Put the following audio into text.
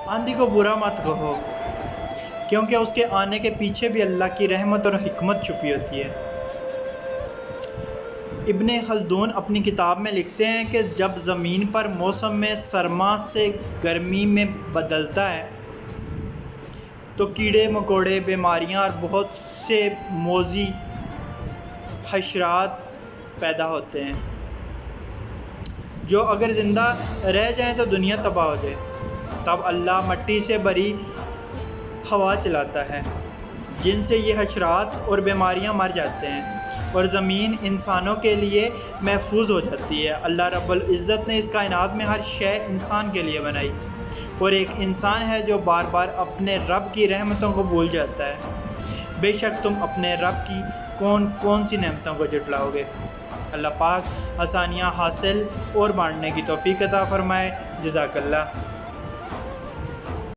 آندھی کو برا مت کہو، کیونکہ اس کے آنے کے پیچھے بھی اللہ کی رحمت اور حکمت چھپی ہوتی ہے۔ ابن خلدون اپنی کتاب میں لکھتے ہیں کہ جب زمین پر موسم میں سرما سے گرمی میں بدلتا ہے تو کیڑے مکوڑے، بیماریاں اور بہت سے موذی حشرات پیدا ہوتے ہیں جو اگر زندہ رہ جائیں تو دنیا تباہ ہو جائے۔ تب اللہ مٹی سے بھری ہوا چلاتا ہے جن سے یہ حشرات اور بیماریاں مر جاتے ہیں اور زمین انسانوں کے لیے محفوظ ہو جاتی ہے۔ اللہ رب العزت نے اس کائنات میں ہر شے انسان کے لیے بنائی، اور ایک انسان ہے جو بار بار اپنے رب کی رحمتوں کو بھول جاتا ہے۔ بے شک تم اپنے رب کی کون سی نعمتوں کو جھٹلاؤ گے۔ اللہ پاک آسانیاں حاصل اور بانٹنے کی توفیق عطا فرمائے۔ جزاک اللہ۔